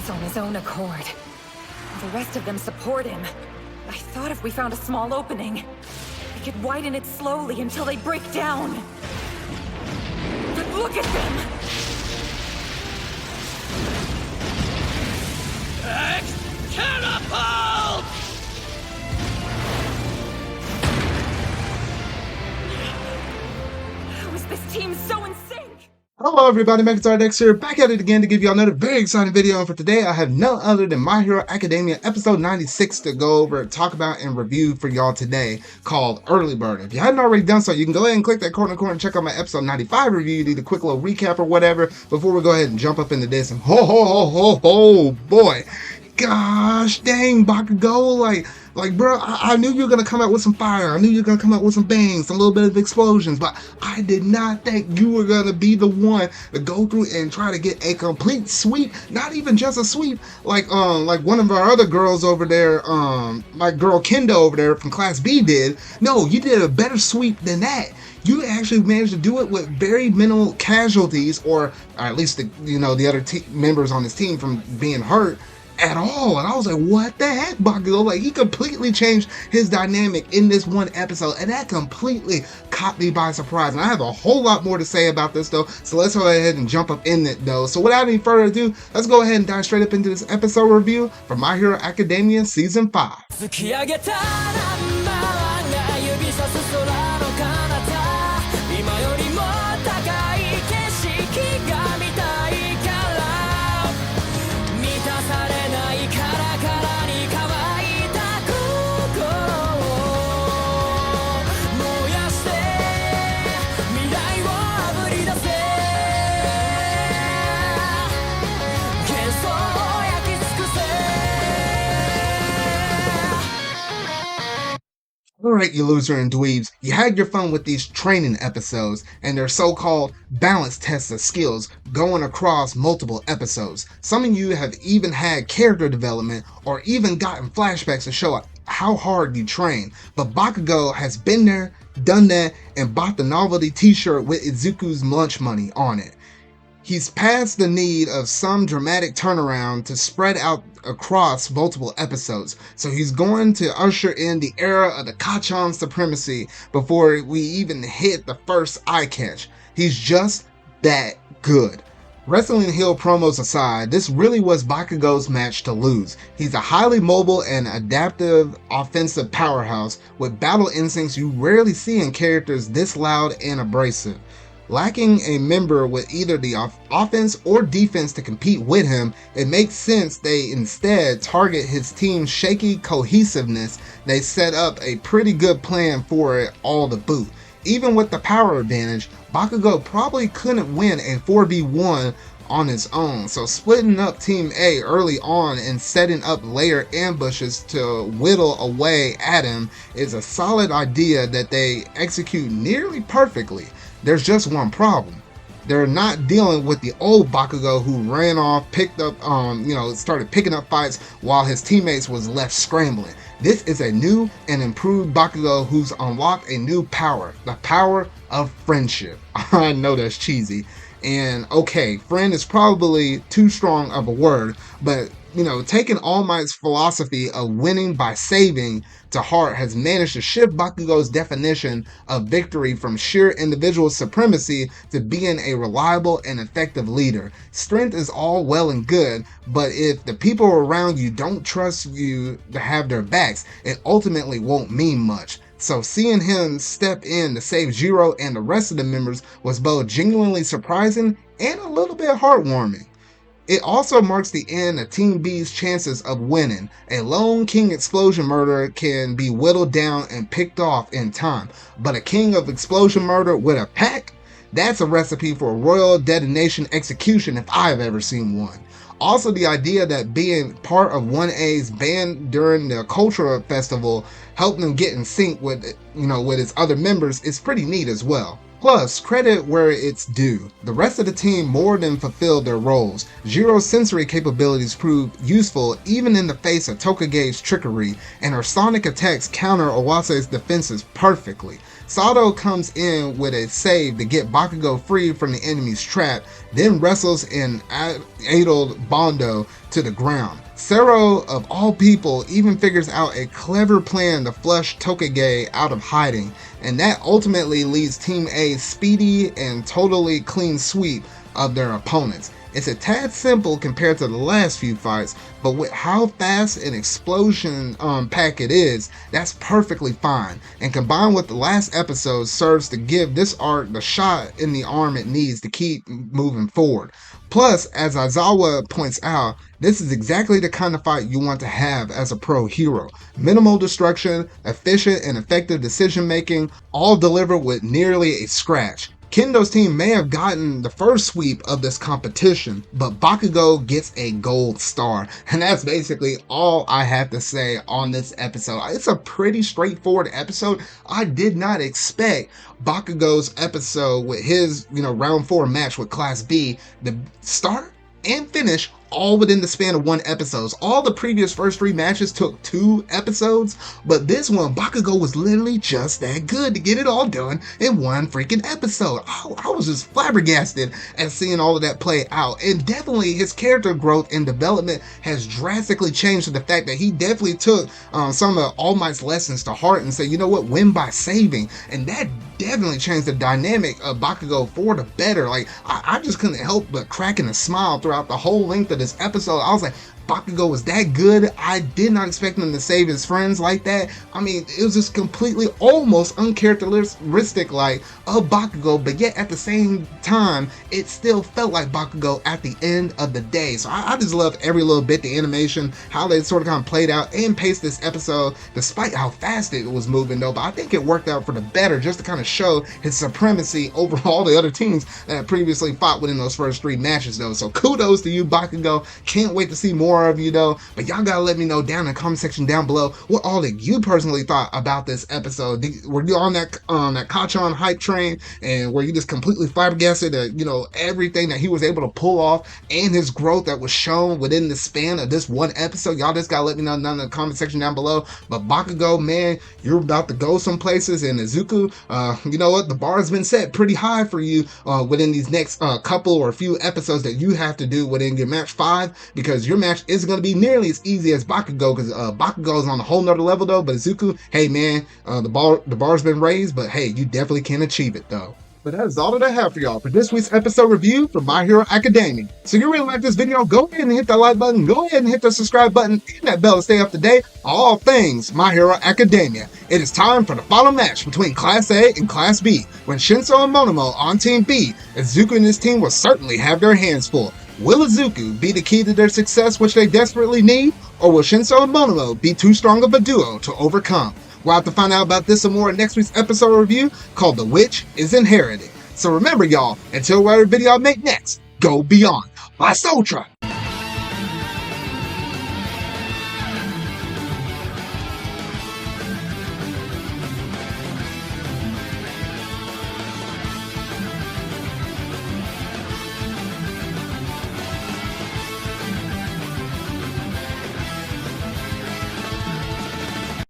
leaves on his own accord. The rest of them support him. I thought if we found a small opening, we could widen it slowly until they break down. But look at them! Catapult! How is this team so in sync? Hello everybody, MegaStarDex here, back at it again to give you another very exciting video. And for today, I have none other than My Hero Academia episode 96 to go over, talk about, and review for y'all today, called Early Bird. If you hadn't already done so, you can go ahead and click that corner and check out my episode 95 review. You need a quick little recap or whatever before we go ahead and jump up into this. And ho boy, gosh dang, Bakugo, like bro, I knew you were gonna come out with some fire. I knew you were gonna come out with some bangs, a little bit of explosions, but I did not think you were gonna be the one to go through and try to get a complete sweep. Not even just a sweep, like one of our other girls over there, my girl Kendo over there from Class B did. No, you did a better sweep than that. You actually managed to do it with very minimal casualties, or at least the other members on his team from being hurt at all. And I was like, what the heck, Bakugo? Like, he completely changed his dynamic in this one episode, and that completely caught me by surprise. And I have a whole lot more to say about this though, so let's go ahead and jump up in it though. So without any further ado, let's go ahead and dive straight up into this episode review for My Hero Academia Season 5. Alright, you loser and dweebs, you had your fun with these training episodes and their so-called balance tests of skills going across multiple episodes. Some of you have even had character development or even gotten flashbacks to show how hard you train. But Bakugo has been there, done that, and bought the novelty t-shirt with Izuku's lunch money on it. He's past the need of some dramatic turnaround to spread out across multiple episodes, so he's going to usher in the era of the Kacchan supremacy before we even hit the first eye catch. He's just that good. Wrestling heel promos aside, this really was Bakugo's match to lose. He's a highly mobile and adaptive offensive powerhouse with battle instincts you rarely see in characters this loud and abrasive. Lacking a member with either the offense or defense to compete with him, it makes sense they instead target his team's shaky cohesiveness. They set up a pretty good plan for it all to boot. Even with the power advantage, Bakugo probably couldn't win a 4v1 on his own, so splitting up Team A early on and setting up layer ambushes to whittle away at him is a solid idea that they execute nearly perfectly. There's just one problem. They're not dealing with the old Bakugo who ran off, picked up, started picking up fights while his teammates was left scrambling. This is a new and improved Bakugo who's unlocked a new power, the power of friendship. I know that's cheesy. And okay, friend is probably too strong of a word, but taking All Might's philosophy of winning by saving to heart has managed to shift Bakugo's definition of victory from sheer individual supremacy to being a reliable and effective leader. Strength is all well and good, but if the people around you don't trust you to have their backs, it ultimately won't mean much. So seeing him step in to save Jiro and the rest of the members was both genuinely surprising and a little bit heartwarming. It also marks the end of Team B's chances of winning. A lone king explosion murderer can be whittled down and picked off in time, but a king of explosion murder with a pack? That's a recipe for a royal detonation execution if I've ever seen one. Also, the idea that being part of 1A's band during the cultural festival helped them get in sync with its other members is pretty neat as well. Plus, credit where it's due. The rest of the team more than fulfilled their roles. Jiro's sensory capabilities proved useful even in the face of Tokage's trickery, and her sonic attacks counter Owase's defenses perfectly. Sato comes in with a save to get Bakugo free from the enemy's trap, then wrestles and idled Bondo to the ground. Sero, of all people, even figures out a clever plan to flush Tokage out of hiding, and that ultimately leads Team A's speedy and totally clean sweep of their opponents. It's a tad simple compared to the last few fights, but with how fast an explosion pack it is, that's perfectly fine. And combined with the last episode serves to give this arc the shot in the arm it needs to keep moving forward. Plus, as Aizawa points out, this is exactly the kind of fight you want to have as a pro hero. Minimal destruction, efficient and effective decision making, all delivered with nearly a scratch. Kendo's team may have gotten the first sweep of this competition, but Bakugo gets a gold star. And that's basically all I have to say on this episode. It's a pretty straightforward episode. I did not expect Bakugo's episode with his, round 4 match with Class B to start and finish all within the span of one episode. All the previous first 3 matches took 2 episodes, but this one, Bakugo was literally just that good to get it all done in one freaking episode. I was just flabbergasted at seeing all of that play out, and definitely his character growth and development has drastically changed to the fact that he definitely took some of All Might's lessons to heart and said, you know what, win by saving, and that definitely changed the dynamic of Bakugo for the better. Like, I just couldn't help but cracking a smile throughout the whole length of this episode. I was like, Bakugo was that good. I did not expect him to save his friends like that. I mean, it was just completely almost uncharacteristic like of Bakugo, but yet at the same time, it still felt like Bakugo at the end of the day. So I just loved every little bit, the animation, how they sort of kind of played out and paced this episode, despite how fast it was moving though. But I think it worked out for the better, just to kind of show his supremacy over all the other teams that previously fought within those first 3 matches though. So kudos to you, Bakugo. Can't wait to see more of you though, but y'all gotta let me know down in the comment section down below what all that you personally thought about this episode. Were you on that Kacchan hype train, and were you just completely flabbergasted at everything that he was able to pull off and his growth that was shown within the span of this one episode? Y'all just gotta let me know down in the comment section down below. But Bakugo, man, you're about to go some places, and Izuku, you know what, the bar has been set pretty high for you within these next couple or few episodes that you have to do within your match 5, because your match isn't going to be nearly as easy as Bakugo, because Bakugo is on a whole nother level though. But Izuku, hey man, the bar's been raised, but hey, you definitely can achieve it though. But that is all that I have for y'all for this week's episode review for My Hero Academia. So if you really like this video, go ahead and hit that like button, go ahead and hit the subscribe button, and that bell to stay up to date on all things My Hero Academia. It is time for the final match between Class A and Class B, when Shinso and Monomo on Team B. Izuku and his team will certainly have their hands full. Will Izuku be the key to their success, which they desperately need, or will Shinso and Monomo be too strong of a duo to overcome? We'll have to find out about this and more in next week's episode review called The Witch is Inherited. So remember y'all, until whatever video I make next, go beyond. Bye, Sotra!